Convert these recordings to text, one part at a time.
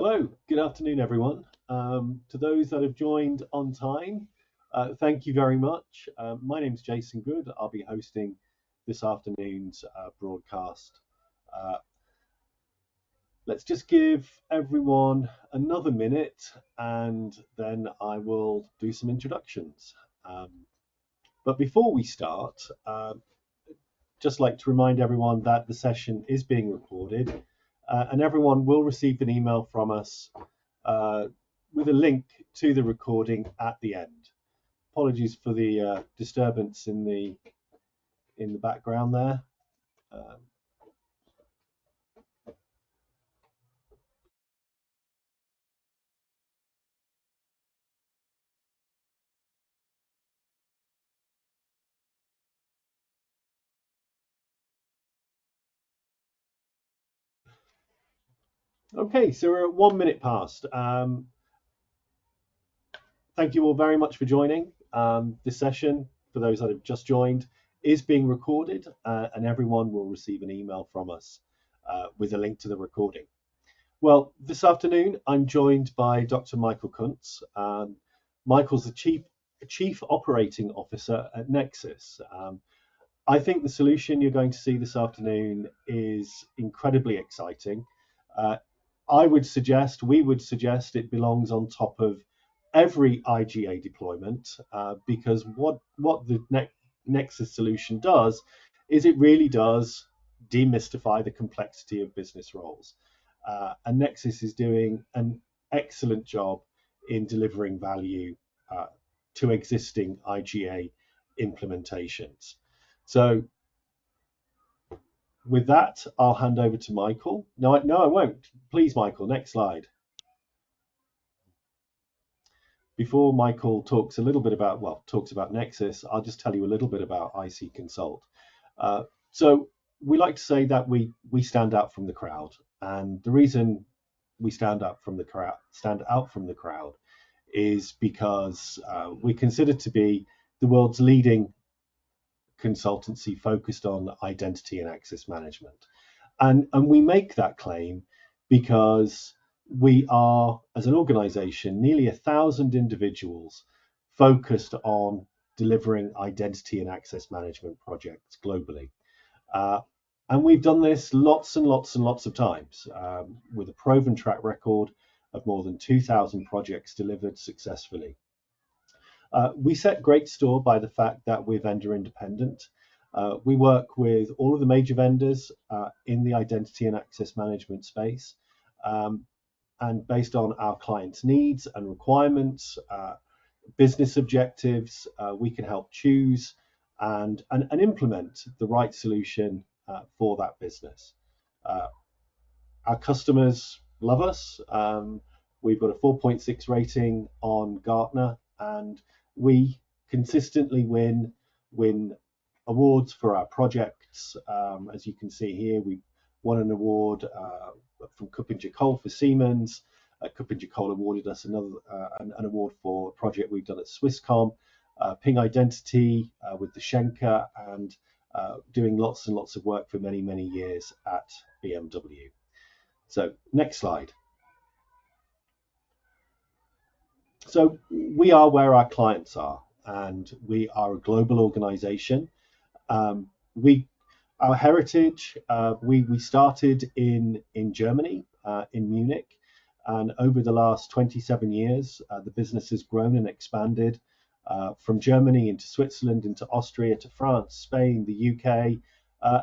Hello, good afternoon, everyone. To those that have joined on time, thank you very much. My name is Jason Good. I'll be hosting this afternoon's broadcast. Uh, let's just give everyone another minute and then I will do some introductions. But before we start, just like to remind everyone that the session is being recorded and everyone will receive an email from us with a link to the recording at the end. Apologies for the disturbance in the background there. Okay, so we're at 1 minute past. Thank you all very much for joining. This session, for those that have just joined, is being recorded and everyone will receive an email from us with a link to the recording. Well, this afternoon, I'm joined by Dr. Michael Kuntz. Michael's the Chief Operating Officer at Nexis. I think the solution you're going to see this afternoon is incredibly exciting. We would suggest it belongs on top of every IGA deployment because what the Nexis solution does is it really does demystify the complexity of business roles. And Nexis is doing an excellent job in delivering value to existing IGA implementations. So with that, I'll hand over to Michael. No, I won't. Please, Michael, next slide. Before Michael talks about Nexis, I'll just tell you a little bit about IC Consult. So we like to say that we stand out from the crowd, and the reason we stand out from the crowd is because we're considered to be the world's leading consultancy focused on identity and access management. And we make that claim because we are, as an organization, nearly 1,000 individuals focused on delivering identity and access management projects globally. And we've done this lots and lots of times with a proven track record of more than 2,000 projects delivered successfully. We set great store by the fact that we're vendor independent. We work with all of the major vendors in the identity and access management space. And based on our clients' needs and requirements, business objectives, we can help choose and implement the right solution for that business. Our customers love us. We've got a 4.6 rating on Gartner, and we consistently win awards for our projects. As you can see here, we won an award from Kuppinge-Cole for Siemens. Kuppinge-Cole awarded us an award for a project we've done at Swisscom, Ping Identity with the Schenker, and doing lots and lots of work for many years at BMW. So next slide. So we are where our clients are, and we are a global organization. Our heritage, we started in Germany, in Munich, and over the last 27 years, the business has grown and expanded from Germany into Switzerland, into Austria, to France, Spain, the UK,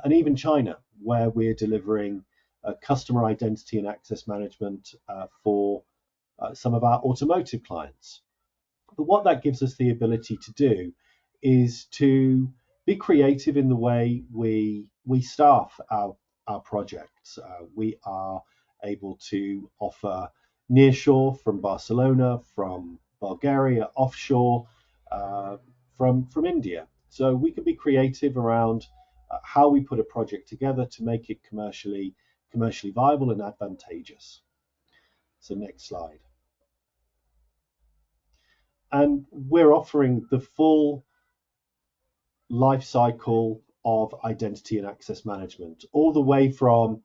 and even China, where we're delivering customer identity and access management for some of our automotive clients. But what that gives us the ability to do is to be creative in the way we staff our projects. We are able to offer nearshore from Barcelona, from Bulgaria, offshore from India. So we can be creative around how we put a project together to make it commercially viable and advantageous. So next slide. And we're offering the full life cycle of identity and access management, all the way from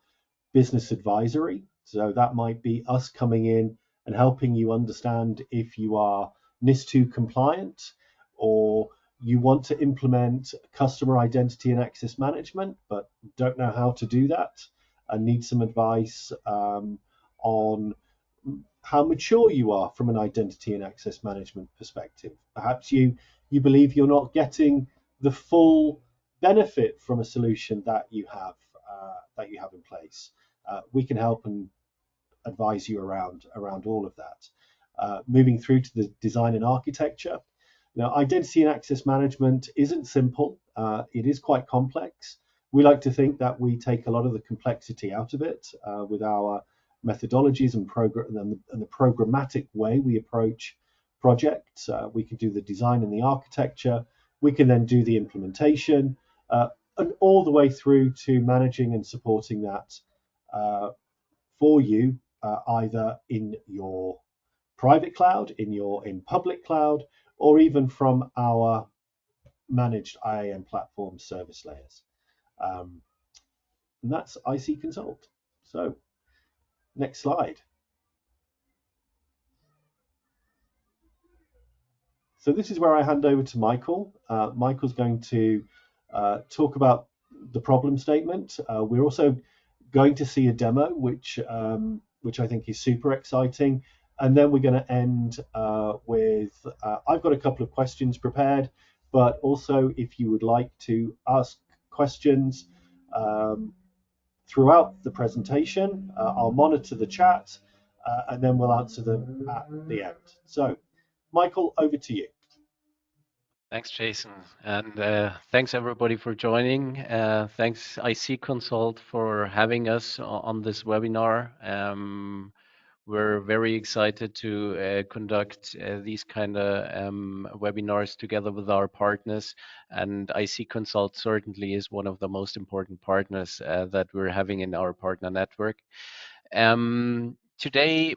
business advisory. So that might be us coming in and helping you understand if you are NIS2 compliant, or you want to implement customer identity and access management, but don't know how to do that and need some advice on how mature you are from an identity and access management perspective. Perhaps you believe you're not getting the full benefit from a solution that you have in place. We can help and advise you around all of that. Moving through to the design and architecture. Now, identity and access management isn't simple. It is quite complex. We like to think that we take a lot of the complexity out of it with our methodologies and the programmatic way we approach projects. We can do the design and the architecture. We can then do the implementation, and all the way through to managing and supporting that for you, either in your private cloud, in public cloud, or even from our managed IAM platform service layers. And that's IC Consult. So next slide. So this is where I hand over to Michael. Michael's going to talk about the problem statement. We're also going to see a demo, which I think is super exciting. And then we're going to end with, I've got a couple of questions prepared, but also if you would like to ask questions throughout the presentation, I'll monitor the chat and then we'll answer them at the end. So, Michael, over to you. Thanks, Jason, and thanks everybody for joining. Thanks IC Consult for having us on this webinar. We're very excited to conduct these kind of webinars together with our partners, and IC Consult certainly is one of the most important partners that we're having in our partner network. Today,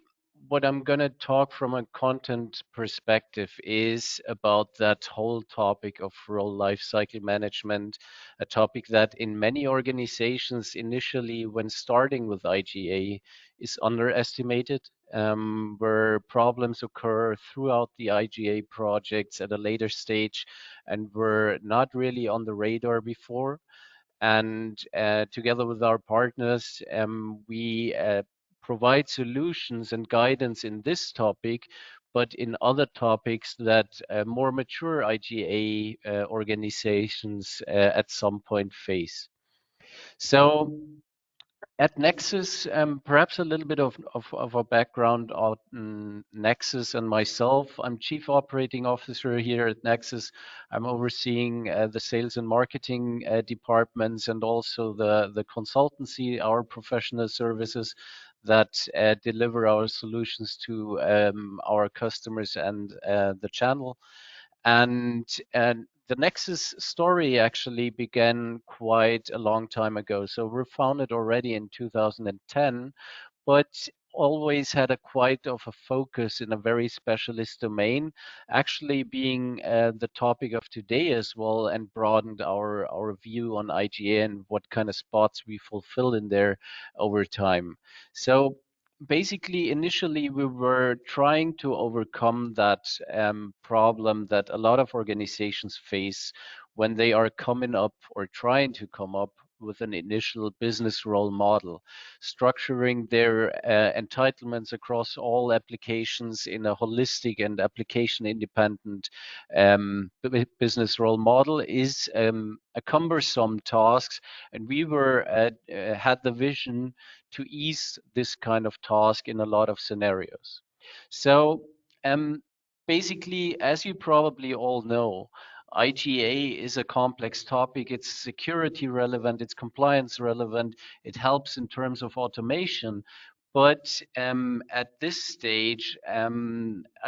what I'm going to talk from a content perspective is about that whole topic of role lifecycle management, a topic that in many organizations initially when starting with IGA is underestimated, where problems occur throughout the IGA projects at a later stage and were not really on the radar before. And together with our partners, we provide solutions and guidance in this topic, but in other topics that more mature IGA organizations at some point face. So at Nexis, perhaps a little bit of a background on Nexis and myself. I'm Chief Operating Officer here at Nexis. I'm overseeing the sales and marketing departments and also the consultancy, our professional services that deliver our solutions to our customers and the channel. And the Nexis story actually began quite a long time ago. So we're founded already in 2010, but always had a quite of a focus in a very specialist domain, actually being the topic of today as well, and broadened our view on IGA and what kind of spots we fulfill in there over time. So basically, initially, we were trying to overcome that problem that a lot of organizations face when they are coming up or trying to come up with an initial business role model, structuring their entitlements across all applications in a holistic and application independent business role model is a cumbersome task. And we had the vision to ease this kind of task in a lot of scenarios. So basically, as you probably all know, IGA is a complex topic. It's security relevant, it's compliance relevant, it helps in terms of automation. But at this stage, a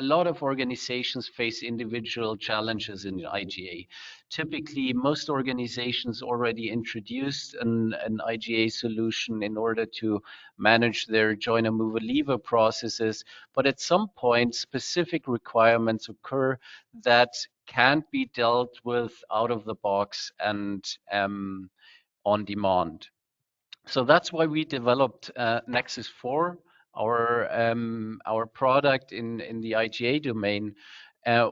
lot of organizations face individual challenges in IGA. Typically, most organizations already introduced an IGA solution in order to manage their joiner, mover, leaver processes. But at some point, specific requirements occur that can't be dealt with out of the box and on demand. So that's why we developed Nexis 4, our product in the IGA domain,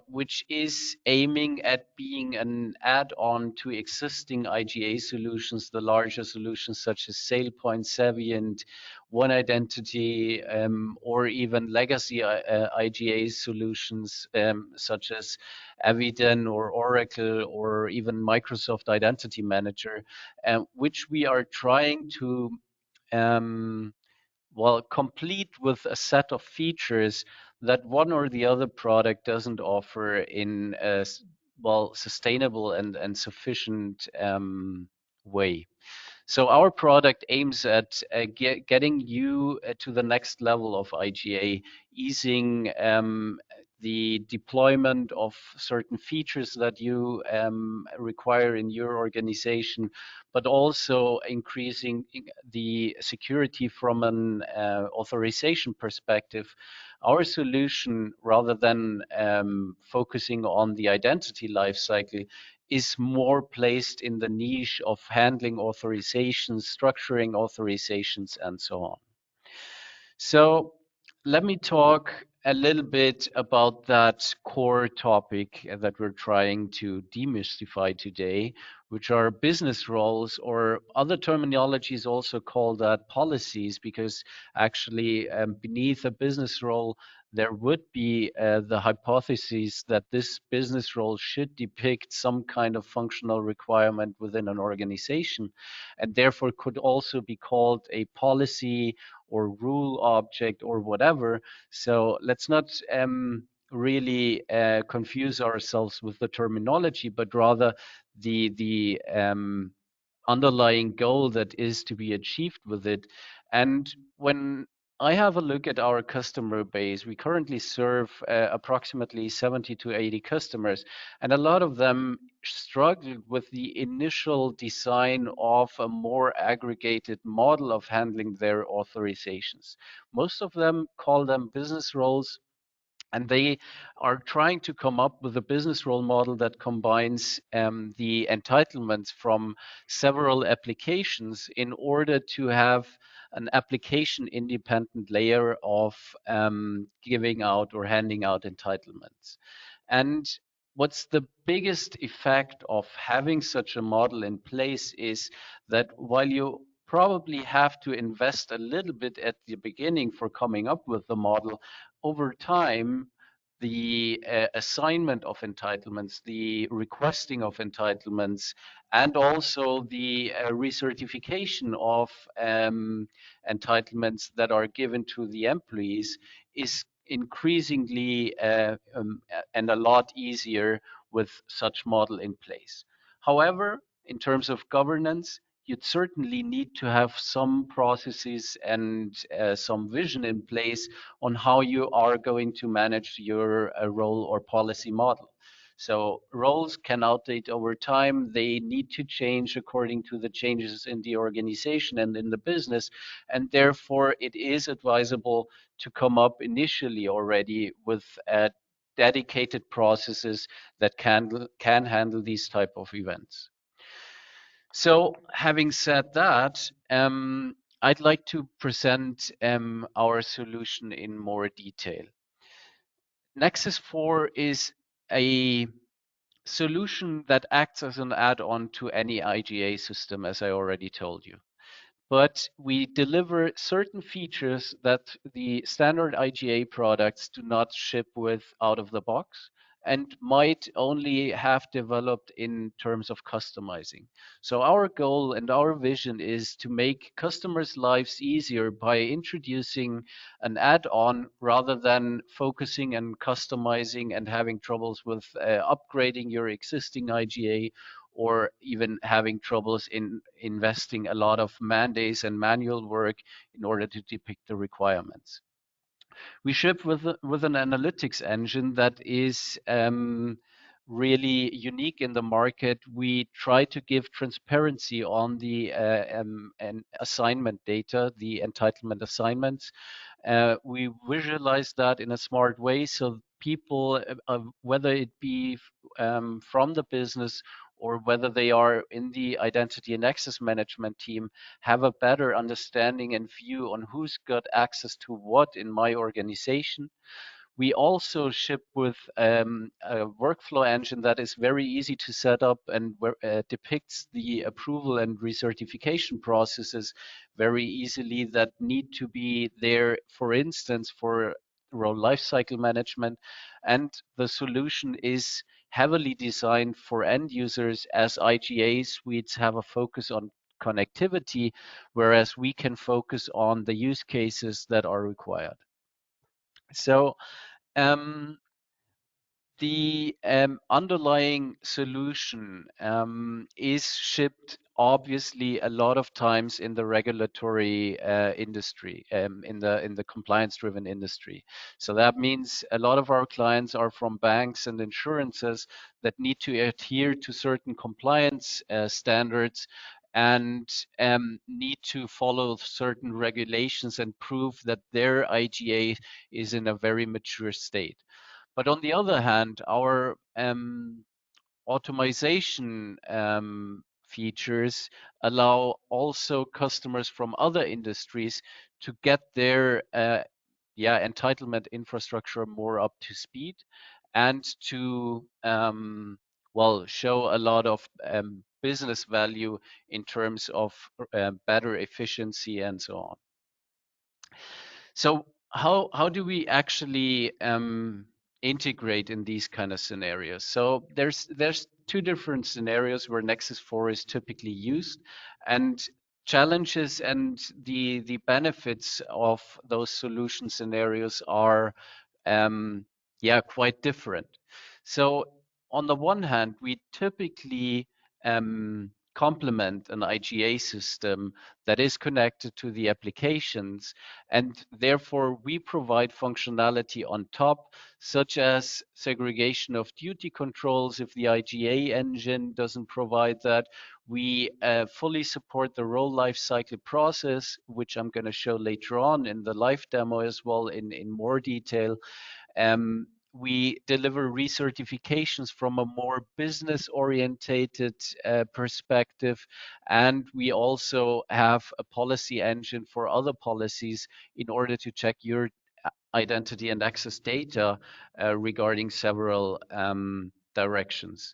which is aiming at being an add-on to existing IGA solutions, the larger solutions such as SailPoint, Savient, One Identity, or even legacy IGA solutions such as Eviden or Oracle or even Microsoft Identity Manager, which we are trying to um, complete with a set of features that one or the other product doesn't offer in a sustainable and sufficient way. So our product aims at getting you to the next level of IGA, easing the deployment of certain features that you require in your organization, but also increasing the security from an authorization perspective. Our solution, rather than focusing on the identity lifecycle, is more placed in the niche of handling authorizations, structuring authorizations, and so on. So let me talk a little bit about that core topic that we're trying to demystify today, which are business roles, or other terminologies also call that policies, because actually beneath a business role, there would be the hypothesis that this business role should depict some kind of functional requirement within an organization, and therefore could also be called a policy or rule object or whatever. So let's not really confuse ourselves with the terminology, but rather the underlying goal that is to be achieved with it. And when I have a look at our customer base, we currently serve approximately 70 to 80 customers, and a lot of them struggled with the initial design of a more aggregated model of handling their authorizations. Most of them call them business roles, and they are trying to come up with a business role model that combines the entitlements from several applications in order to have an application independent layer of giving out or handing out entitlements. And what's the biggest effect of having such a model in place is that while you probably have to invest a little bit at the beginning for coming up with the model, over time, the assignment of entitlements, the requesting of entitlements, and also the recertification of entitlements that are given to the employees is increasingly and a lot easier with such model in place. However, in terms of governance, you'd certainly need to have some processes and some vision in place on how you are going to manage your role or policy model. So roles can outdate over time. They need to change according to the changes in the organization and in the business. And therefore, it is advisable to come up initially already with dedicated processes that can handle these type of events. So having said that, I'd like to present our solution in more detail. Nexis 4 is a solution that acts as an add-on to any IGA system, as I already told you. But we deliver certain features that the standard IGA products do not ship with out of the box and might only have developed in terms of customizing. So our goal and our vision is to make customers' lives easier by introducing an add-on rather than focusing and customizing and having troubles with upgrading your existing IGA, or even having troubles in investing a lot of man days and manual work in order to depict the requirements. We ship with an analytics engine that is really unique in the market. We try to give transparency on the assignment data, the entitlement assignments. We visualize that in a smart way so people, whether it be from the business or whether they are in the identity and access management team, have a better understanding and view on who's got access to what in my organization. We also ship with a workflow engine that is very easy to set up and depicts the approval and recertification processes very easily that need to be there, for instance, for role lifecycle management. And the solution is heavily designed for end users, as IGA suites have a focus on connectivity, whereas we can focus on the use cases that are required. So um, the underlying solution is shipped obviously a lot of times in the regulatory industry, in the compliance-driven industry. So that means a lot of our clients are from banks and insurances that need to adhere to certain compliance standards and need to follow certain regulations and prove that their IGA is in a very mature state. But on the other hand, our automation features allow also customers from other industries to get their entitlement infrastructure more up to speed and to show a lot of business value in terms of better efficiency and so on. So how do we actually integrate in these kind of scenarios? So there's two different scenarios where Nexis 4 is typically used, and challenges and the benefits of those solution scenarios are quite different. So on the one hand, we typically complement an IGA system that is connected to the applications, and therefore we provide functionality on top, such as segregation of duty controls if the IGA engine doesn't provide that. We fully support the role lifecycle process, which I'm going to show later on in the live demo as well in more detail. We deliver recertifications from a more business orientated perspective, and we also have a policy engine for other policies in order to check your identity and access data regarding several directions.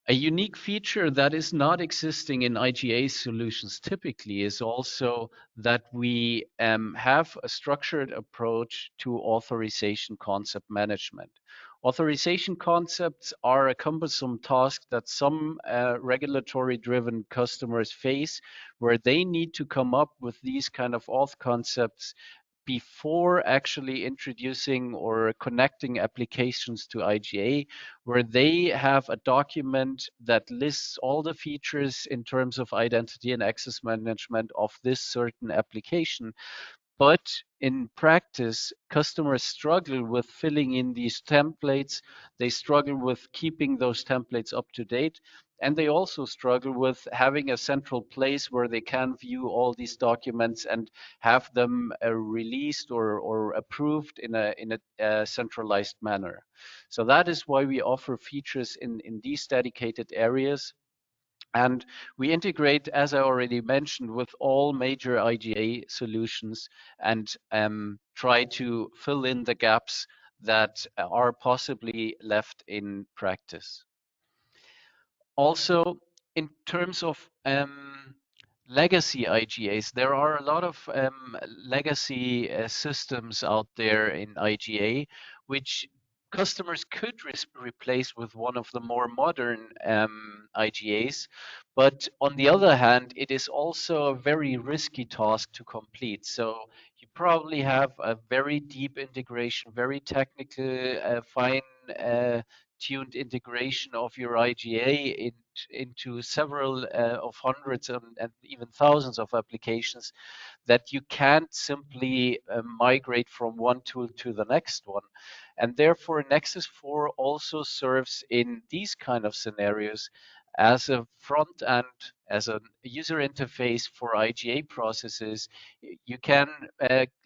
A unique feature that is not existing in IGA solutions typically is also that we have a structured approach to authorization concept management. Authorization concepts are a cumbersome task that some regulatory-driven customers face, where they need to come up with these kind of auth concepts before actually introducing or connecting applications to IGA, where they have a document that lists all the features in terms of identity and access management of this certain application. But in practice, customers struggle with filling in these templates. They struggle with keeping those templates up to date. And they also struggle with having a central place where they can view all these documents and have them released or approved in a centralized manner. So that is why we offer features in these dedicated areas. And we integrate, as I already mentioned, with all major IGA solutions and try to fill in the gaps that are possibly left in practice. Also, in terms of legacy IGAs, there are a lot of legacy systems out there in IGA, which customers could replace with one of the more modern IGAs. But on the other hand, it is also a very risky task to complete. So you probably have a very deep integration, very technical, fine tuned integration of your IGA into several of hundreds and even thousands of applications that you can't simply migrate from one tool to the next one. And therefore, Nexis 4 also serves in these kind of scenarios as a front end, as a user interface for IGA processes. You can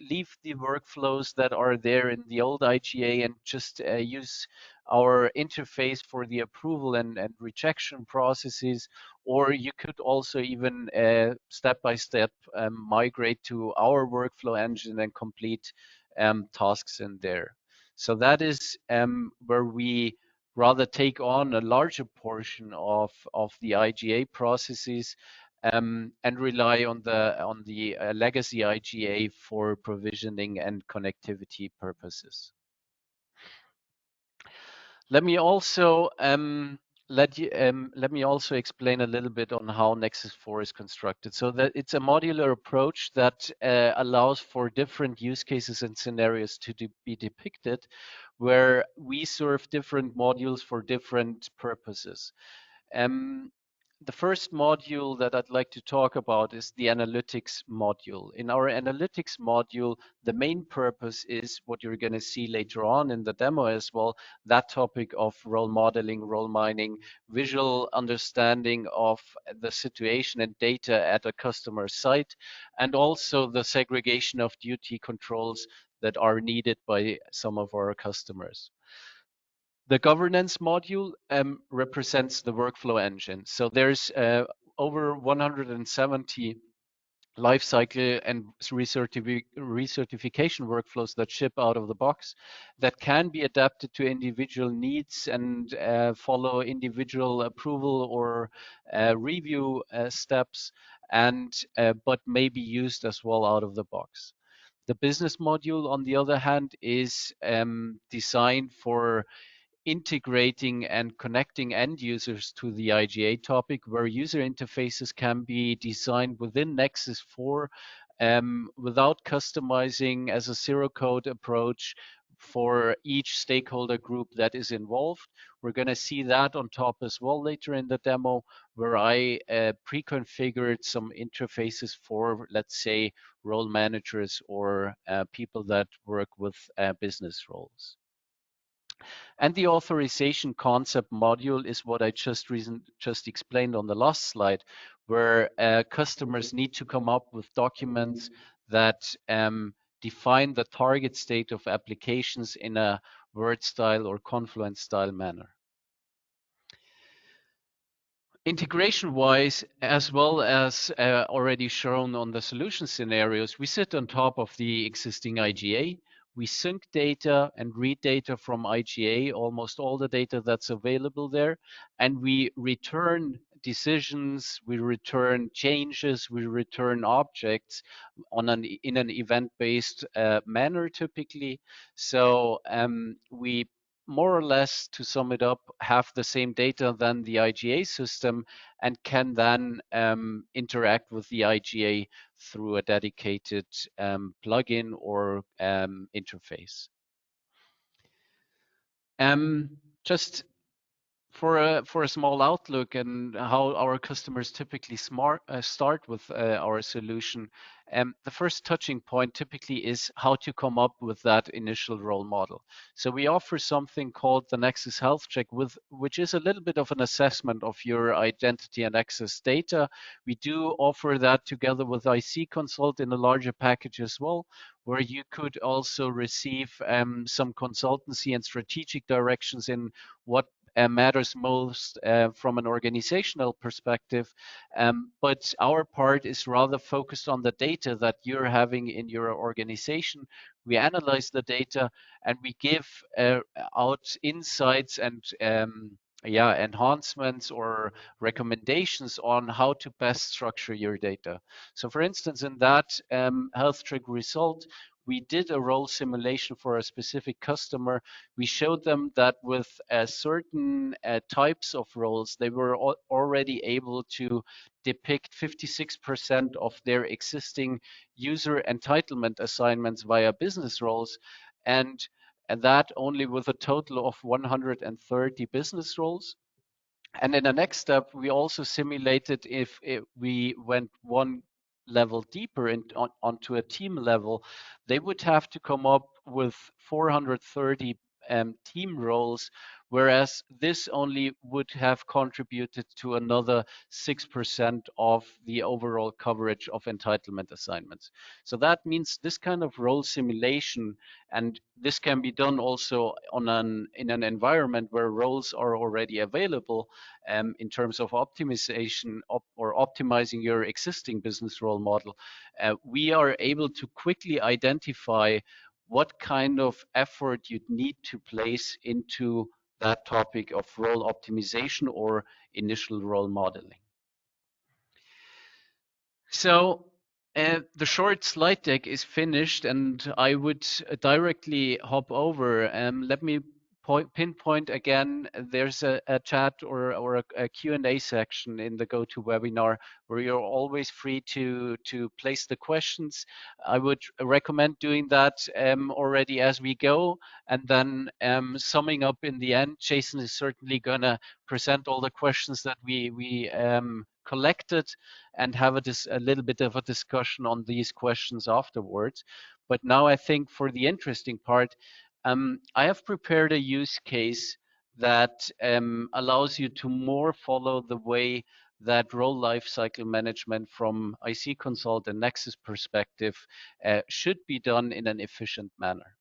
leave the workflows that are there in the old IGA and just use our interface for the approval and rejection processes, or you could also even step by step migrate to our workflow engine and complete tasks in there. So that is where we rather take on a larger portion of the IGA processes and rely on the legacy IGA for provisioning and connectivity purposes. Let me also let me also explain a little bit on how Nexus 4 is constructed. So that it's a modular approach that allows for different use cases and scenarios to be depicted, where we serve different modules for different purposes. The first module that I'd like to talk about is the analytics module. In our analytics module, the main purpose is what you're going to see later on in the demo as well, that topic of role modeling, role mining, visual understanding of the situation and data at a customer site, and also the segregation of duty controls that are needed by some of our customers. The governance module represents the workflow engine. So there's over 170 lifecycle and recertification workflows that ship out of the box that can be adapted to individual needs and follow individual approval or review steps, and but may be used as well out of the box. The business module, on the other hand, is designed for integrating and connecting end users to the IGA topic, where user interfaces can be designed within Nexis 4 without customizing as a zero code approach for each stakeholder group that is involved. We're going to see that on top as well later in the demo, where I pre-configured some interfaces for, let's say, role managers or people that work with business roles. And the authorization concept module is what I just explained on the last slide, where customers need to come up with documents that define the target state of applications in a Word style or Confluence style manner. Integration-wise, as well as already shown on the solution scenarios, we sit on top of the existing IGA. We sync data and read data from IGA, almost all the data that's available there, and we return decisions, we return changes, we return objects in an event-based manner typically. So we more or less, to sum it up, have the same data than the IGA system and can then interact with the IGA through a dedicated plugin or interface. Just for a small outlook and how our customers typically start with our solution, the first touching point typically is how to come up with that initial role model. So we offer something called the Nexis Health Check, which is a little bit of an assessment of your identity and access data. We do offer that together with IC Consult in a larger package as well, where you could also receive some consultancy and strategic directions in what matters most from an organizational perspective. But our part is rather focused on the data that you're having in your organization. We analyze the data and we give out insights and enhancements or recommendations on how to best structure your data. So for instance, in that health check result, we did a role simulation for a specific customer. We showed them that with certain types of roles, they were already able to depict 56% of their existing user entitlement assignments via business roles, and that only with a total of 130 business roles. And in the next step, we also simulated if we went one level deeper onto a team level, they would have to come up with 430 team roles, whereas this only would have contributed to another 6% of the overall coverage of entitlement assignments. So that means this kind of role simulation, and this can be done also in an environment where roles are already available, in terms of optimization or optimizing your existing business role model. We are able to quickly identify what kind of effort you'd need to place into that topic of role optimization or initial role modeling. So the short slide deck is finished, and I would directly hop over. Let me pinpoint again, there's a chat or a Q&A section in the GoToWebinar where you're always free to place the questions. I would recommend doing that already as we go, and then summing up in the end. Jason is certainly going to present all the questions that we collected and have a little bit of a discussion on these questions afterwards. But now I think for the interesting part, I have prepared a use case that allows you to more follow the way that role lifecycle management from IC Consult and Nexis perspective should be done in an efficient manner.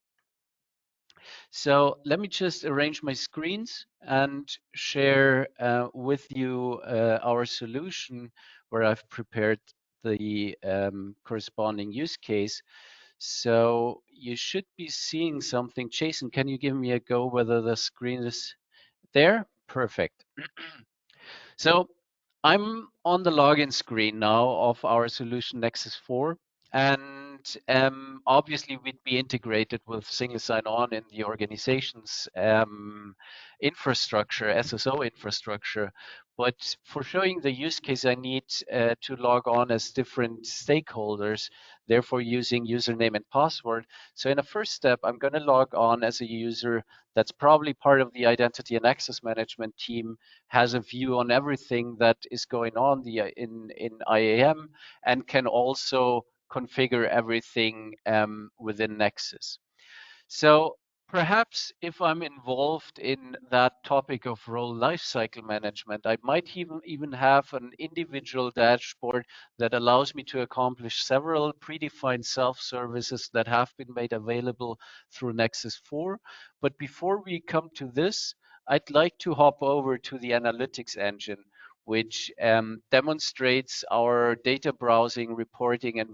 So let me just arrange my screens and share with you our solution where I've prepared the corresponding use case. So you should be seeing something. Jason, can you give me a go whether the screen is there? Perfect. So I'm on the login screen now of our solution Nexis 4. And obviously, we'd be integrated with single sign-on in the organization's infrastructure, SSO infrastructure. But for showing the use case, I need to log on as different stakeholders, therefore using username and password. So in a first step, I'm going to log on as a user that's probably part of the identity and access management team, has a view on everything that is going on in IAM, and can also configure everything within Nexis. So perhaps if I'm involved in that topic of role lifecycle management, I might even have an individual dashboard that allows me to accomplish several predefined self-services that have been made available through Nexis 4. But before we come to this, I'd like to hop over to the analytics engine, which demonstrates our data browsing, reporting, and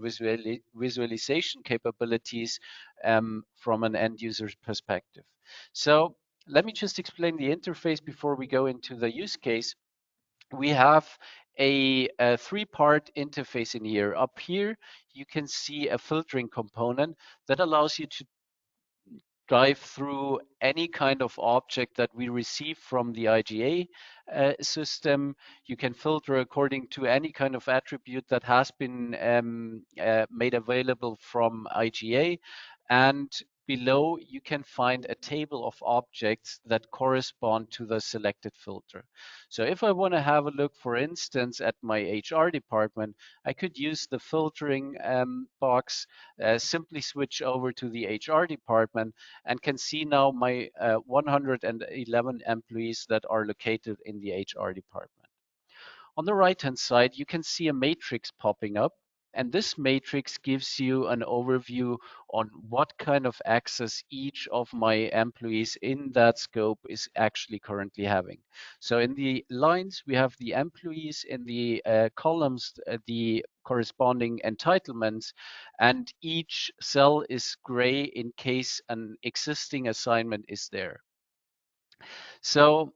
visualization capabilities from an end user's perspective. So let me just explain the interface before we go into the use case. We have a three-part interface in here. Up here, you can see a filtering component that allows you to drive through any kind of object that we receive from the IGA system. You can filter according to any kind of attribute that has been made available from IGA. And below, you can find a table of objects that correspond to the selected filter. So if I want to have a look, for instance, at my HR department, I could use the filtering box, simply switch over to the HR department, and can see now my 111 employees that are located in the HR department. On the right-hand side, you can see a matrix popping up, and this matrix gives you an overview on what kind of access each of my employees in that scope is actually currently having. So in the lines, we have the employees, in the columns, the corresponding entitlements, and each cell is gray in case an existing assignment is there. So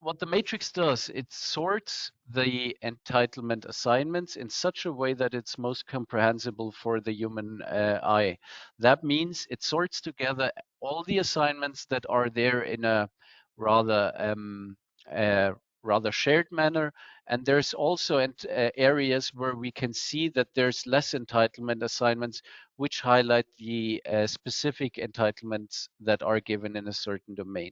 what the matrix does, it sorts the entitlement assignments in such a way that it's most comprehensible for the human eye. That means it sorts together all the assignments that are there in a rather rather shared manner, and there's also areas where we can see that there's less entitlement assignments, which highlight the specific entitlements that are given in a certain domain.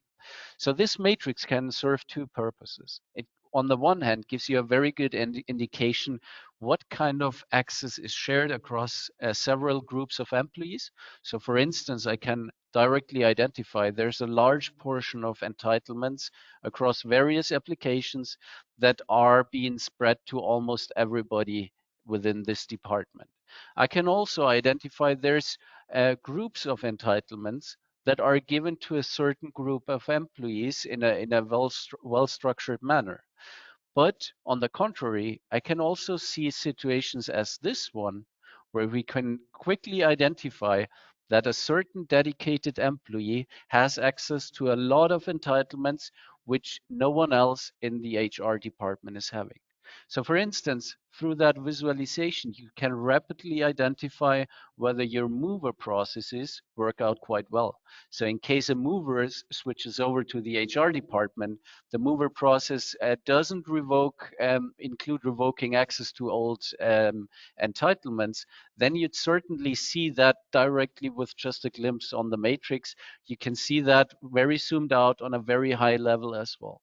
So this matrix can serve two purposes. It, on the one hand, gives you a very good indication what kind of access is shared across several groups of employees. So for instance, I can directly identify there's a large portion of entitlements across various applications that are being spread to almost everybody within this department. I can also identify there's groups of entitlements that are given to a certain group of employees in a well-structured manner. But on the contrary, I can also see situations as this one, where we can quickly identify that a certain dedicated employee has access to a lot of entitlements which no one else in the HR department is having. So for instance, through that visualization, you can rapidly identify whether your mover processes work out quite well. So in case a mover switches over to the HR department, the mover process doesn't include revoking access to old entitlements, then you'd certainly see that directly with just a glimpse on the matrix. You can see that very zoomed out on a very high level as well.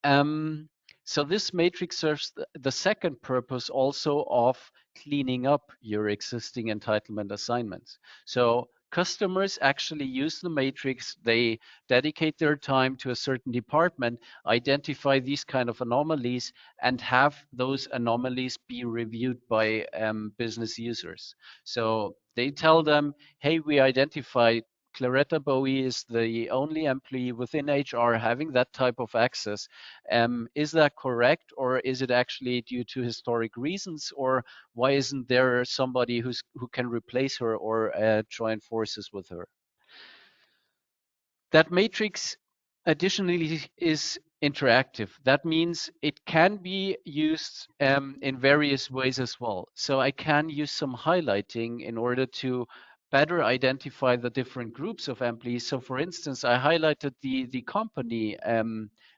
Um, so this matrix serves the second purpose also of cleaning up your existing entitlement assignments. So customers actually use the matrix, they dedicate their time to a certain department, identify these kind of anomalies, and have those anomalies be reviewed by business users. So they tell them, hey, we identified Claretta Bowie is the only employee within HR having that type of access. Is that correct, or is it actually due to historic reasons, or why isn't there somebody who can replace her or join forces with her? That matrix additionally is interactive. That means it can be used in various ways as well. So I can use some highlighting in order to better identify the different groups of employees. So for instance, I highlighted the company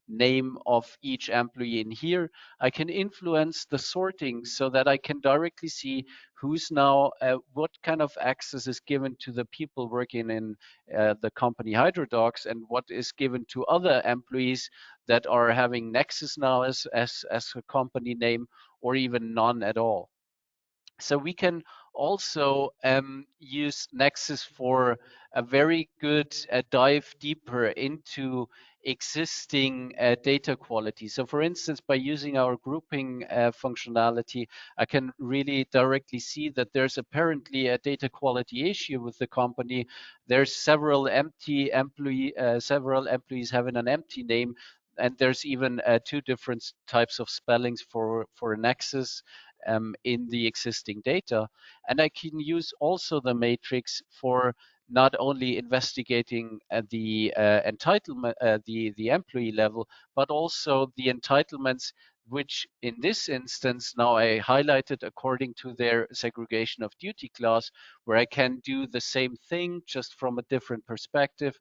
name of each employee in here. I can influence the sorting so that I can directly see who's now, what kind of access is given to the people working in the company HydroDocs and what is given to other employees that are having Nexis now as a company name, or even none at all. So we can also use Nexis for a very good dive deeper into existing data quality. So for instance, by using our grouping functionality, I can really directly see that there's apparently a data quality issue with the company. There's several employees having an empty name, and there's even two different types of spellings for Nexis in the existing data. And I can use also the matrix for not only investigating the entitlement, the employee level, but also the entitlements, which in this instance now I highlighted according to their segregation of duty class, where I can do the same thing just from a different perspective.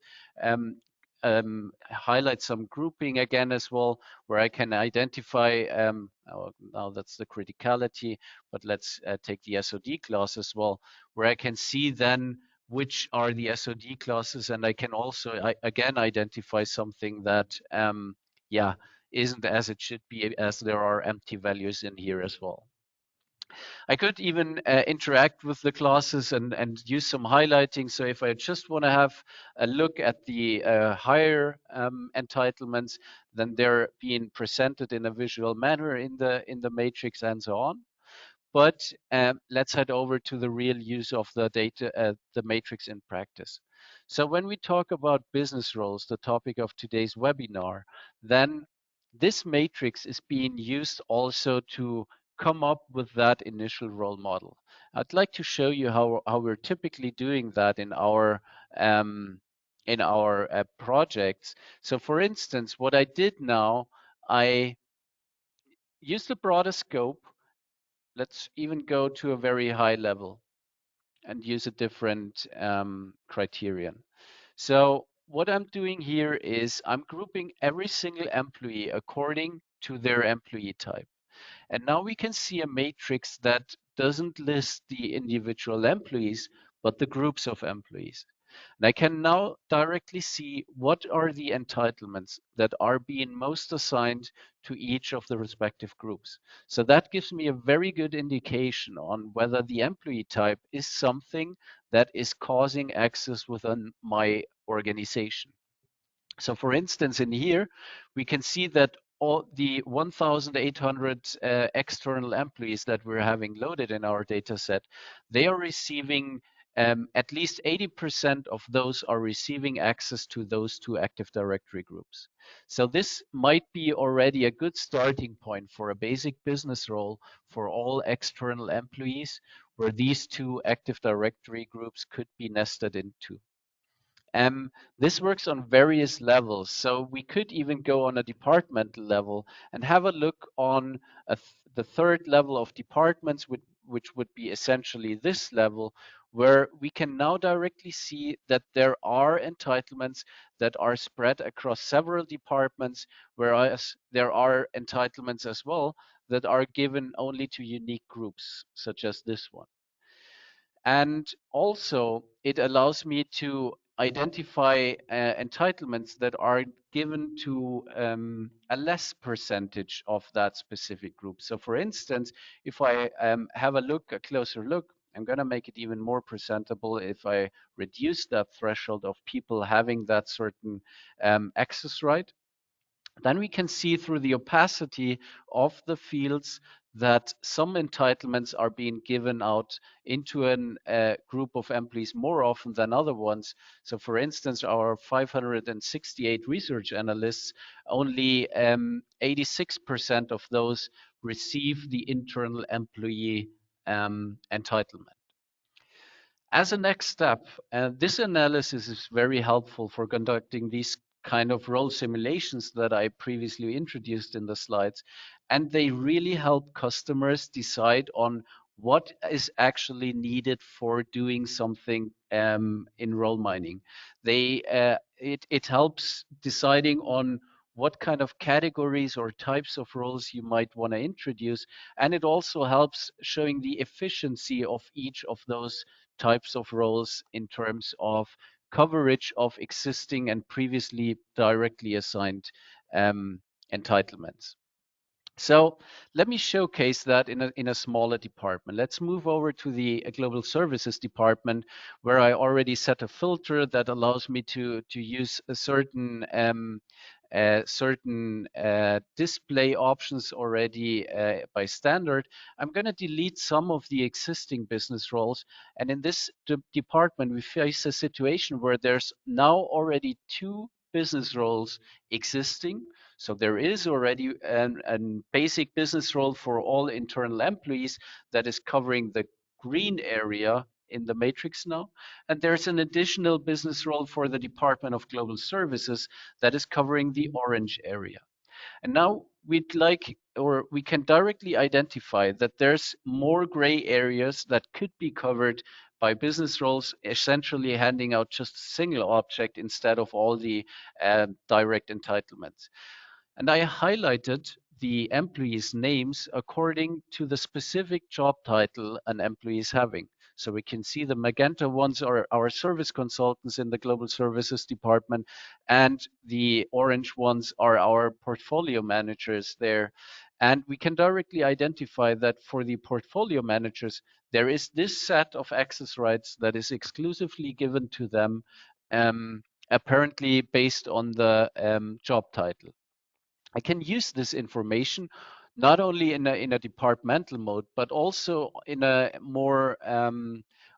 Highlight some grouping again as well, where I can identify, now that's the criticality, but let's take the SOD class as well, where I can see then which are the SOD classes, and I can also again identify something that, yeah, isn't as it should be, as there are empty values in here as well. I could even interact with the classes and use some highlighting. So if I just want to have a look at the higher entitlements, then they're being presented in a visual manner in the matrix and so on. But let's head over to the real use of the data, the matrix in practice. So when we talk about business roles, the topic of today's webinar, then this matrix is being used also to come up with that initial role model. I'd like to show you how we're typically doing that um, in our projects. So for instance, what I did now, I used the broader scope. Let's even go to a very high level and use a different criterion. So what I'm doing here is I'm grouping every single employee according to their employee type. And now we can see a matrix that doesn't list the individual employees, but the groups of employees. And I can now directly see what are the entitlements that are being most assigned to each of the respective groups. So that gives me a very good indication on whether the employee type is something that is causing access within my organization. So for instance, in here, we can see that all the 1,800 external employees that we're having loaded in our data set, they are receiving at least 80% of those are receiving access to those two Active Directory groups. So this might be already a good starting point for a basic business role for all external employees, where these two Active Directory groups could be nested into. This works on various levels. So we could even go on a departmental level and have a look on the third level of departments, which would be essentially this level, where we can now directly see that there are entitlements that are spread across several departments, whereas there are entitlements as well that are given only to unique groups, such as this one. And also, it allows me to identify entitlements that are given to a less percentage of that specific group. So for instance, if I have a closer look, I'm going to make it even more presentable if I reduce that threshold of people having that certain access right. Then we can see through the opacity of the fields that some entitlements are being given out into a group of employees more often than other ones. So for instance, our 568 research analysts, only 86% of those receive the internal employee entitlement. As a next step, this analysis is very helpful for conducting these kind of role simulations that I previously introduced in the slides. And they really help customers decide on what is actually needed for doing something in role mining. It helps deciding on what kind of categories or types of roles you might want to introduce. And it also helps showing the efficiency of each of those types of roles in terms of coverage of existing and previously directly assigned entitlements. So let me showcase that in a smaller department. Let's move over to the global services department, where I already set a filter that allows me to use a certain display options already by standard. I'm going to delete some of the existing business roles. And in this department, we face a situation where there's now already two business roles existing. So there is already a basic business role for all internal employees that is covering the green area in the matrix now. And there's an additional business role for the Department of Global Services that is covering the orange area. And now we can directly identify that there's more gray areas that could be covered by business roles, essentially handing out just a single object instead of all the direct entitlements. And I highlighted the employees' names according to the specific job title an employee is having. So we can see the magenta ones are our service consultants in the global services department, and the orange ones are our portfolio managers there. And we can directly identify that for the portfolio managers, there is this set of access rights that is exclusively given to them, apparently based on the job title. I can use this information not only in a departmental mode, but also in a more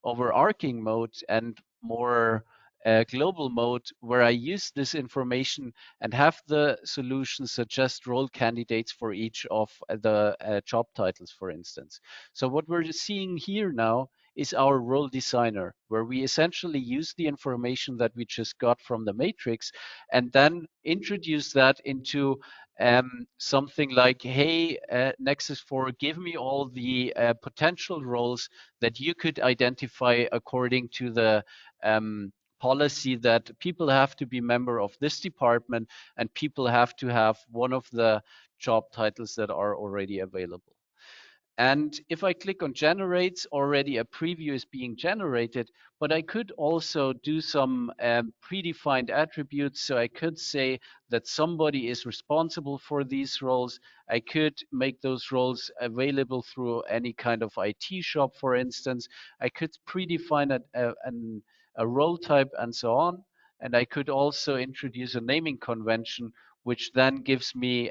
overarching mode and more global mode, where I use this information and have the solution suggest role candidates for each of the job titles, for instance. So what we're seeing here now is our role designer, where we essentially use the information that we just got from the matrix and then introduce that into something like, hey, Nexis 4, give me all the potential roles that you could identify according to the policy that people have to be member of this department and people have to have one of the job titles that are already available. And if I click on generates, already a preview is being generated, but I could also do some predefined attributes. So I could say that somebody is responsible for these roles. I could make those roles available through any kind of IT shop, for instance. I could predefine a role type and so on. And I could also introduce a naming convention, which then gives me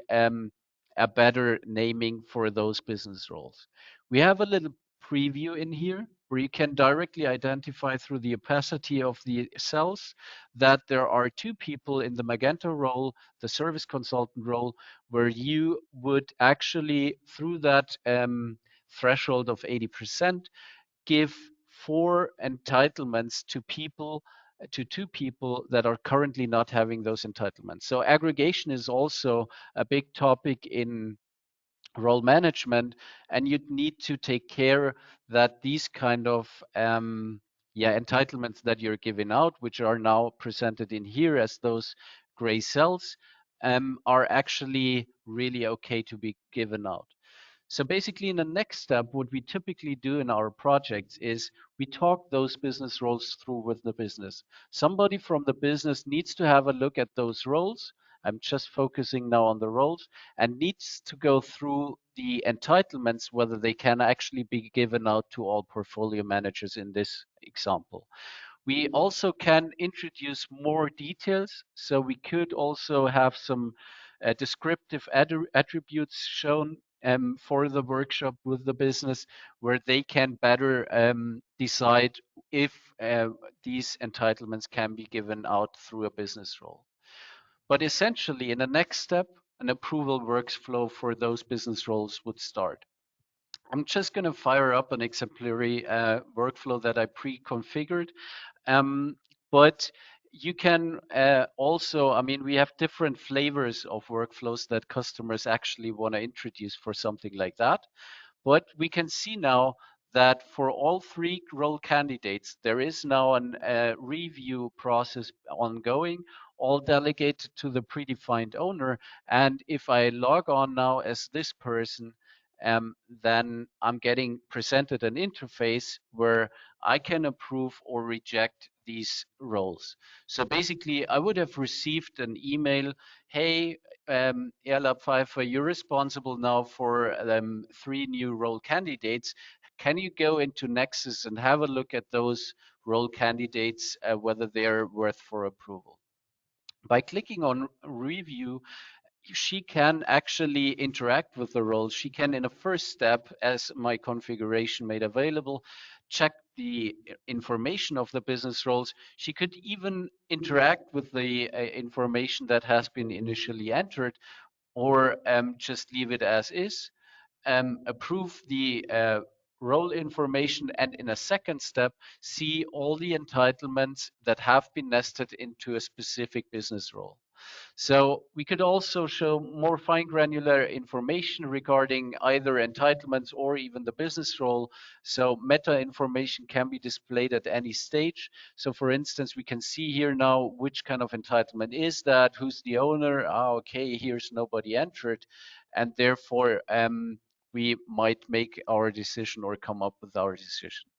a better naming for those business roles. We have a little preview in here where you can directly identify through the opacity of the cells that there are two people in the Magenta role, the service consultant role, where you would actually, through that threshold of 80%, give 4 entitlements to two people that are currently not having those entitlements. So aggregation is also a big topic in role management, and you need to take care that these kind of entitlements that you're giving out, which are now presented in here as those gray cells, are actually really okay to be given out. So basically, in the next step, what we typically do in our projects is we talk those business roles through with the business. Somebody from the business needs to have a look at those roles. I'm just focusing now on the roles, and needs to go through the entitlements, whether they can actually be given out to all portfolio managers in this example. We also can introduce more details. So we could also have some descriptive attributes shown for the workshop with the business, where they can better decide if these entitlements can be given out through a business role. But essentially, in the next step, an approval workflow for those business roles would start. I'm just going to fire up an exemplary workflow that I pre-configured. But you can also, I mean, we have different flavors of workflows that customers actually want to introduce for something like that. But we can see now that for all 3 role candidates, there is now a review process ongoing, all delegated to the predefined owner. And if I log on now as this person, then I'm getting presented an interface where I can approve or reject these roles. So basically, I would have received an email, hey, Erlab Pfeiffer, you're responsible now for 3 new role candidates. Can you go into Nexis and have a look at those role candidates, whether they're worth for approval? By clicking on review, she can actually interact with the roles. She can, in a first step, as my configuration made available, check the information of the business roles. She could even interact with the information that has been initially entered, or just leave it as is, approve the role information, and in a second step, see all the entitlements that have been nested into a specific business role. So we could also show more fine granular information regarding either entitlements or even the business role. So meta information can be displayed at any stage. So for instance, we can see here now which kind of entitlement is that, who's the owner, okay, here's nobody entered, and therefore we might make our decision or come up with our decision.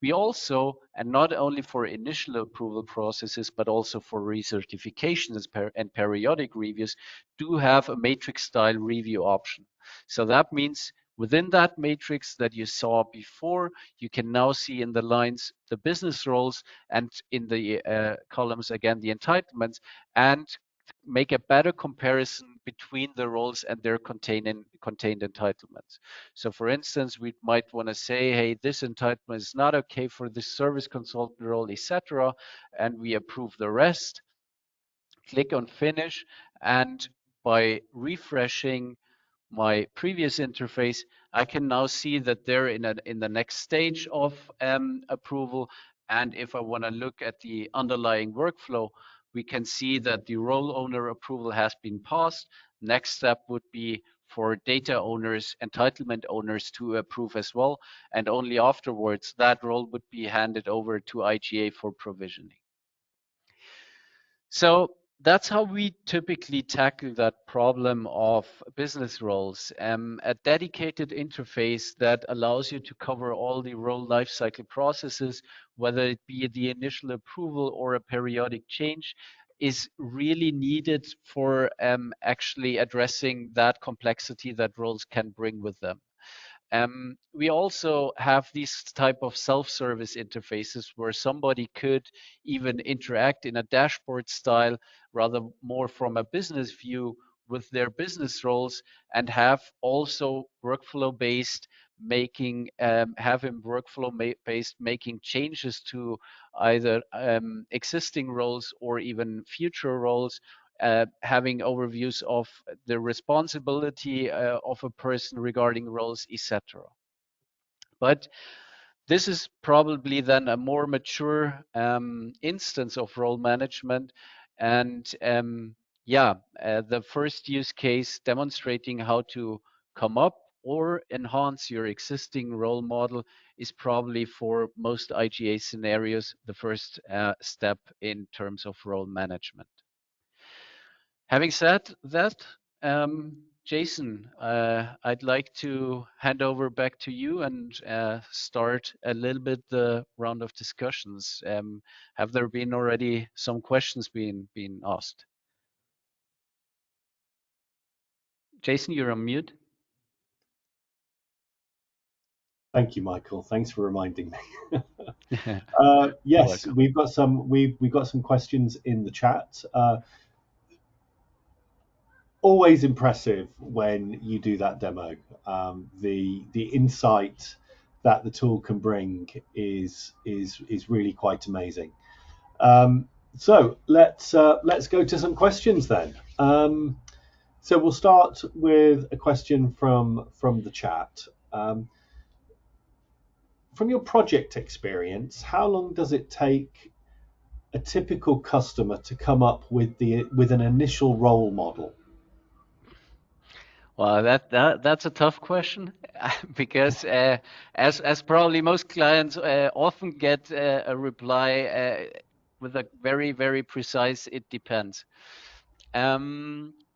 We also, and not only for initial approval processes, but also for recertifications and periodic reviews, do have a matrix style review option. So that means within that matrix that you saw before, you can now see in the lines the business roles, and in the columns again the entitlements, and make a better comparison between the roles and their contained entitlements. So for instance, we might want to say, hey, this entitlement is not okay for this service consultant role, etc., and we approve the rest. Click on finish, and by refreshing my previous interface, I can now see that they're in the next stage of approval. And if I want to look at the underlying workflow, we can see that the role owner approval has been passed. Next step would be for data owners, entitlement owners to approve as well. And only afterwards, that role would be handed over to IGA for provisioning. So that's how we typically tackle that problem of business roles. A dedicated interface that allows you to cover all the role lifecycle processes, whether it be the initial approval or a periodic change, is really needed for actually addressing that complexity that roles can bring with them. We also have these type of self-service interfaces where somebody could even interact in a dashboard style, rather more from a business view with their business roles, and have also workflow based making have him workflow based making changes to either existing roles or even future roles, having overviews of the responsibility of a person regarding roles, etc. But this is probably then a more mature instance of role management. And the first use case demonstrating how to come up or enhance your existing role model is probably for most IGA scenarios the first step in terms of role management. Having said that, Jason, I'd like to hand over back to you and start a little bit the round of discussions. Have there been already some questions being asked? Jason, you're on mute. Thank you, Michael. Thanks for reminding me. You're Yes, welcome. we've got some questions in the chat. Always impressive when you do that demo. The insight that the tool can bring is really quite amazing. So let's go to some questions then. So we'll start with a question from the chat. From your project experience, how long does it take a typical customer to come up with an initial role model? Well, that's a tough question because as probably most clients often get a reply with a very precise "it depends."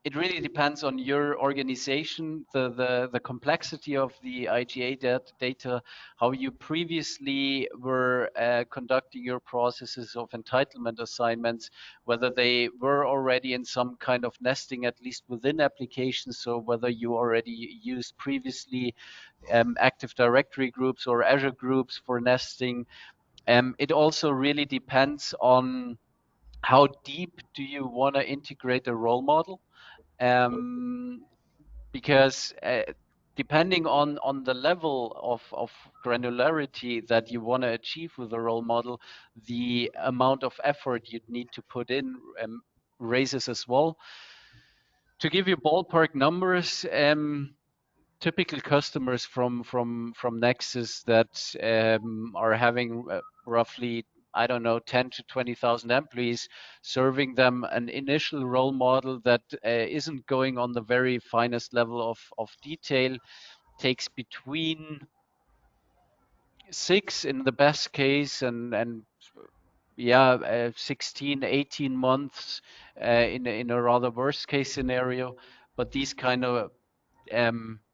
It really depends on your organization, the complexity of the IGA data, how you previously were conducting your processes of entitlement assignments, whether they were already in some kind of nesting, at least within applications, so whether you already used previously Active Directory groups or Azure groups for nesting. It also really depends on how deep do you want to integrate a role model, um, because depending on the level of granularity that you want to achieve with a role model, the amount of effort you'd need to put in raises as well. To give you ballpark numbers, typical customers from Nexis that are having roughly, I don't know, 10 to 20,000 employees, serving them an initial role model that isn't going on the very finest level of detail, takes between 6 in the best case and 16, 18 months in a rather worst case scenario. But these kind of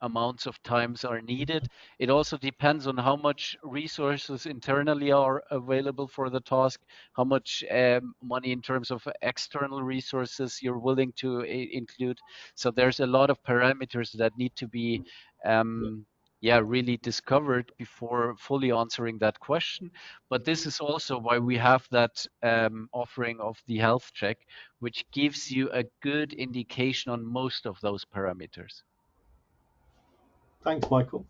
amounts of times are needed. It also depends on how much resources internally are available for the task, how much money in terms of external resources you're willing to include. So there's a lot of parameters that need to be really discovered before fully answering that question. But this is also why we have that offering of the health check, which gives you a good indication on most of those parameters. Thanks, Michael.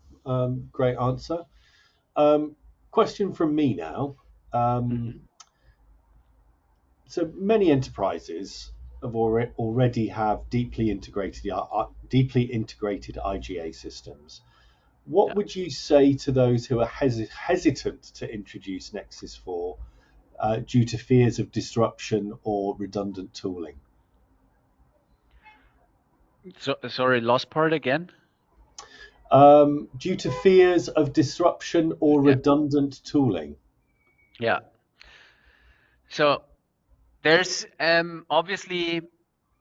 Great answer. Question from me now. Mhm. So many enterprises have already have deeply integrated IGA systems. What Yeah. would you say to those who are hesitant to introduce Nexis 4 due to fears of disruption or redundant tooling? So, sorry, last part again? Due to fears of disruption or Yeah. redundant tooling. Yeah. So There's obviously,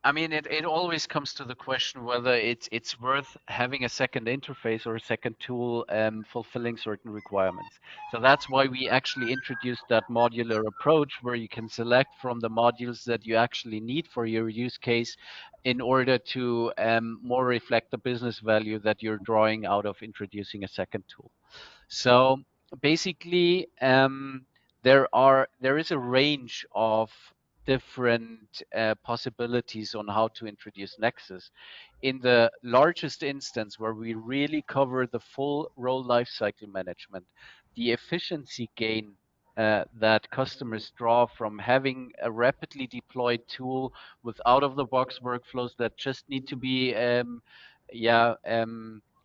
I mean, it always comes to the question whether it's worth having a second interface or a second tool fulfilling certain requirements. So that's why we actually introduced that modular approach where you can select from the modules that you actually need for your use case in order to more reflect the business value that you're drawing out of introducing a second tool. So basically, there is a range of different possibilities on how to introduce Nexus. In the largest instance, where we really cover the full role lifecycle management, the efficiency gain that customers draw from having a rapidly deployed tool with out-of-the-box workflows that just need to be, yeah,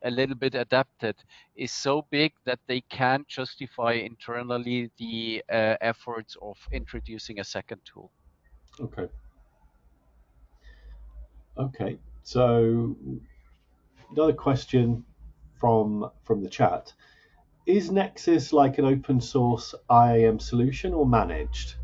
a little bit adapted is so big that they can't justify internally the efforts of introducing a second tool. Okay. Okay. So another question from the chat. Is Nexus like an open source IAM solution or managed?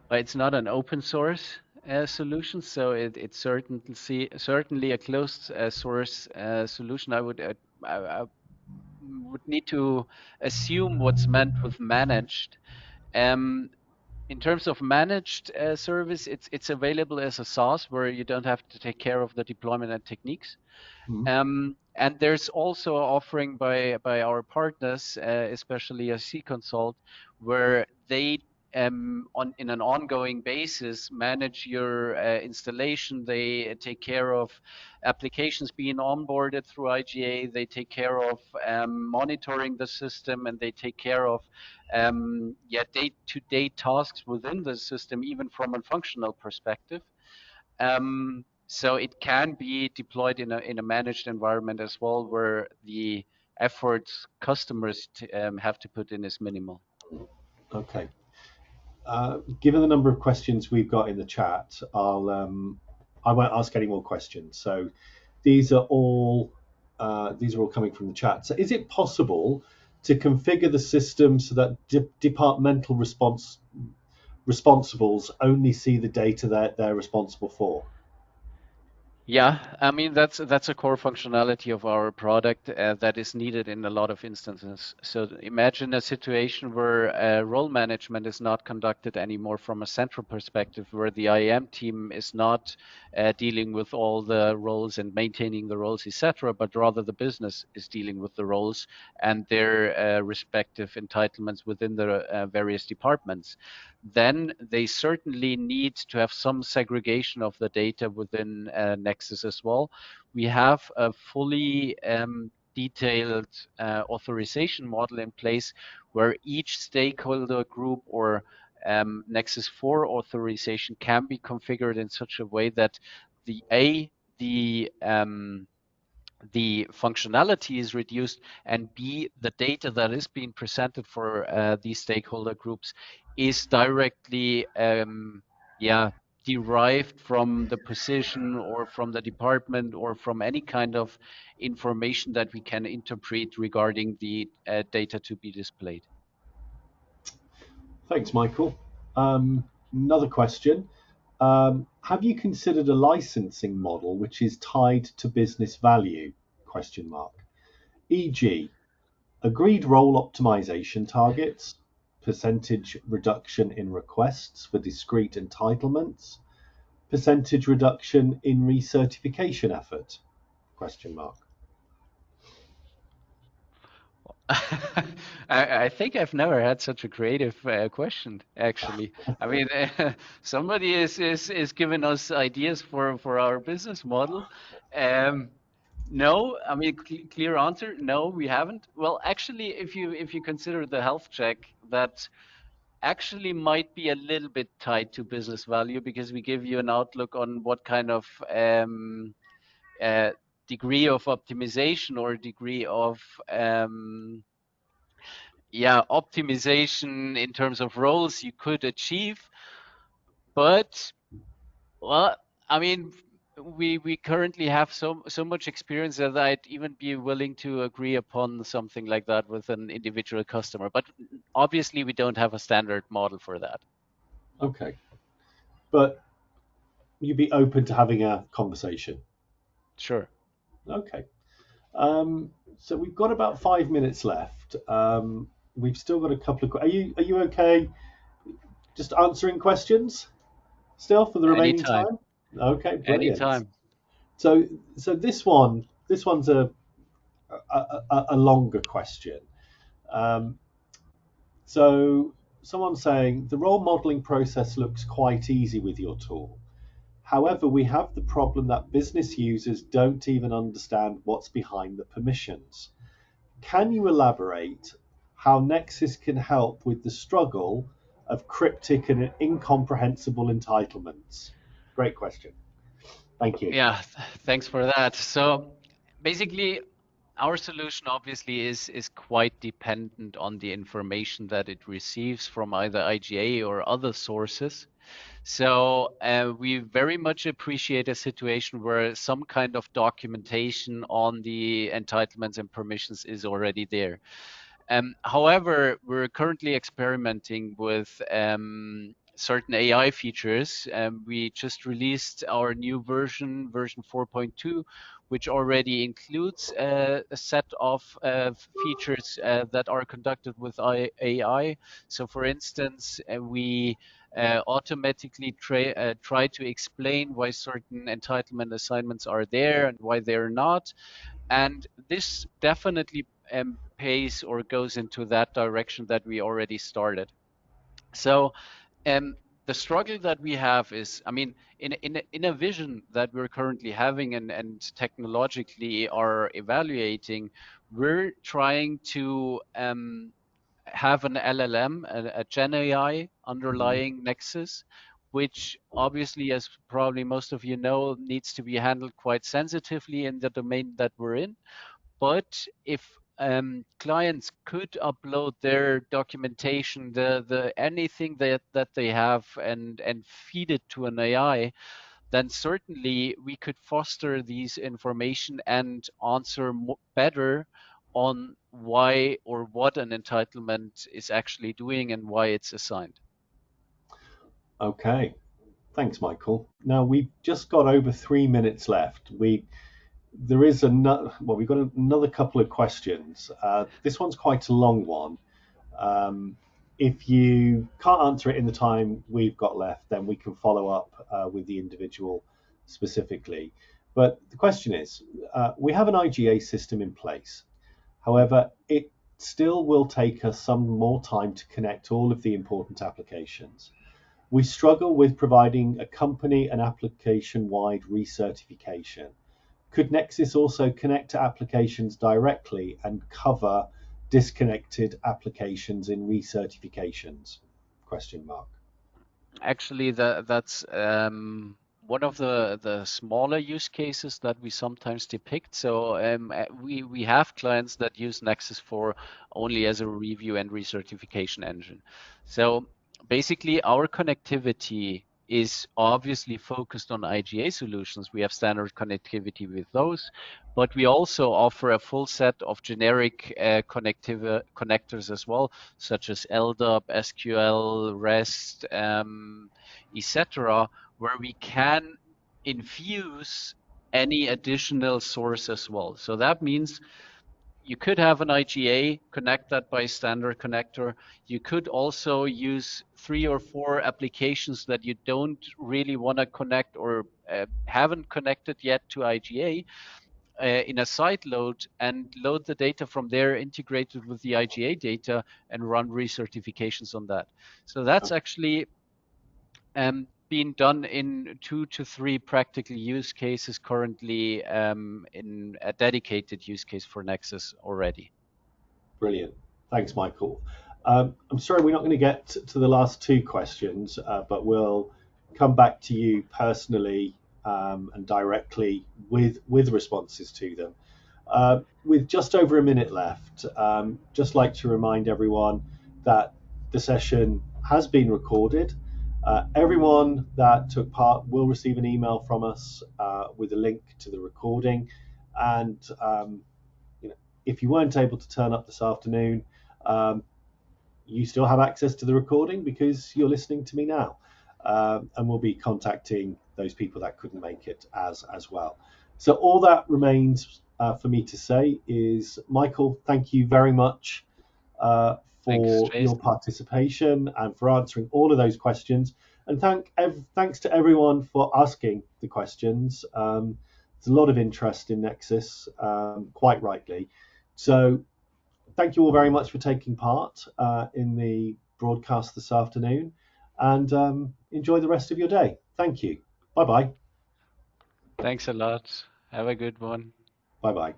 It's not an open source solution, so it's certainly a closed source solution. I would need to assume what's meant with managed. Um, in terms of managed service, it's available as a SaaS where you don't have to take care of the deployment and techniques. Hmm. And there's also an offering by our partners, especially a C Consult, where they on in an ongoing basis manage your installation. They take care of applications being onboarded through IGA. They take care of monitoring the system, and they take care of day-to-day tasks within the system, even from a functional perspective. So it can be deployed in a managed environment as well, where the efforts customers have to put in is minimal. Okay. Given the number of questions we've got in the chat, I won't ask any more questions. So these are all coming from the chat. So is it possible to configure the system so that departmental responsibles only see the data that they're responsible for? Yeah, I mean that's a core functionality of our product that is needed in a lot of instances. So imagine a situation where role management is not conducted anymore from a central perspective, where the IAM team is not dealing with all the roles and maintaining the roles, etc., but rather the business is dealing with the roles and their respective entitlements within the various departments. Then they certainly need to have some segregation of the data within Nexis as well. We have a fully detailed authorization model in place where each stakeholder group or Nexus 4 authorization can be configured in such a way that the the functionality is reduced, and B, the data that is being presented for these stakeholder groups is directly derived from the position or from the department or from any kind of information that we can interpret regarding the data to be displayed. Thanks, Michael. Another question. Have you considered a licensing model which is tied to business value? Question mark. E.g., agreed role optimization targets, percentage reduction in requests for discrete entitlements, percentage reduction in recertification effort? Question mark. I think I've never had such a creative question, actually. I mean, somebody is giving us ideas for our business model. Um, no, I mean, clear answer. No, we haven't. Well, actually, if you consider the health check, that actually might be a little bit tied to business value because we give you an outlook on what kind of uh, degree of optimization or degree of optimization in terms of roles you could achieve. But well, I mean, we currently have so much experience that I'd even be willing to agree upon something like that with an individual customer. But obviously, we don't have a standard model for that. Okay, but you'd be open to having a conversation. Sure. Okay. So we've got about 5 minutes left. We've still got a couple of. Are you okay? Just answering questions still for the remaining Anytime. time. Okay, brilliant. Anytime. So this one's a longer question. Um, so someone's saying the role modeling process looks quite easy with your tool. However, we have the problem that business users don't even understand what's behind the permissions. Can you elaborate how Nexis can help with the struggle of cryptic and incomprehensible entitlements? Great question. Thank you. Yeah, thanks for that. So basically, our solution obviously is quite dependent on the information that it receives from either IGA or other sources. So we very much appreciate a situation where some kind of documentation on the entitlements and permissions is already there. However, we're currently experimenting with certain AI features. We just released our new version 4.2, which already includes a set of features that are conducted with AI. So, for instance, we automatically try to explain why certain entitlement assignments are there and why they're not. And this definitely pays or goes into that direction that we already started. So the struggle that we have is, I mean, in a vision that we're currently having and technologically are evaluating, we're trying to have an LLM, a Gen AI Mhm. underlying Nexus, which obviously, as probably most of you know, needs to be handled quite sensitively in the domain that we're in. But if clients could upload their documentation, the anything that they have, and feed it to an AI, then certainly we could foster these information and answer better on why or what an entitlement is actually doing and why it's assigned. Okay. Thanks, Michael. Now we've just got over 3 minutes left. There is another. Well, we've got another couple of questions. This one's quite a long one. Um, if you can't answer it in the time we've got left, then we can follow up with the individual specifically. But the question is, we have an IGA system in place. However, it still will take us some more time to connect all of the important applications. We struggle with providing a company and application-wide recertification. Could Nexis also connect to applications directly and cover disconnected applications in recertifications? Question mark. Actually, that's one of the smaller use cases that we sometimes depict. So we have clients that use Nexus for only as a review and recertification engine. So basically, our connectivity is obviously focused on IGA solutions. We have standard connectivity with those, but we also offer a full set of generic connectors as well, such as LDAP, SQL, REST, etc., where we can infuse any additional source as well. So that means you could have an IGA, connect that by standard connector. You could also use 3 or 4 applications that you don't really want to connect or haven't connected yet to IGA in a side load and load the data from there, integrated with the IGA data, and run recertifications on that. So that's actually being done in 2 to 3 practical use cases currently in a dedicated use case for Nexus already. Brilliant. Thanks, Michael. I'm sorry we're not going to get to the last two questions, but we'll come back to you personally and directly with responses to them. With just over a minute left, just like to remind everyone that the session has been recorded. Everyone that took part will receive an email from us with a link to the recording. And you know, if you weren't able to turn up this afternoon, um, you still have access to the recording because you're listening to me now. And we'll be contacting those people that couldn't make it as well. So all that remains for me to say is, Michael, thank you very much Thanks, for your Jason. participation and for answering all of those questions. And thanks to everyone for asking the questions. There's a lot of interest in Nexis, quite rightly. So thank you all very much for taking part in the broadcast this afternoon, and enjoy the rest of your day. Thank you. Bye bye. Thanks a lot. Have a good one. Bye bye.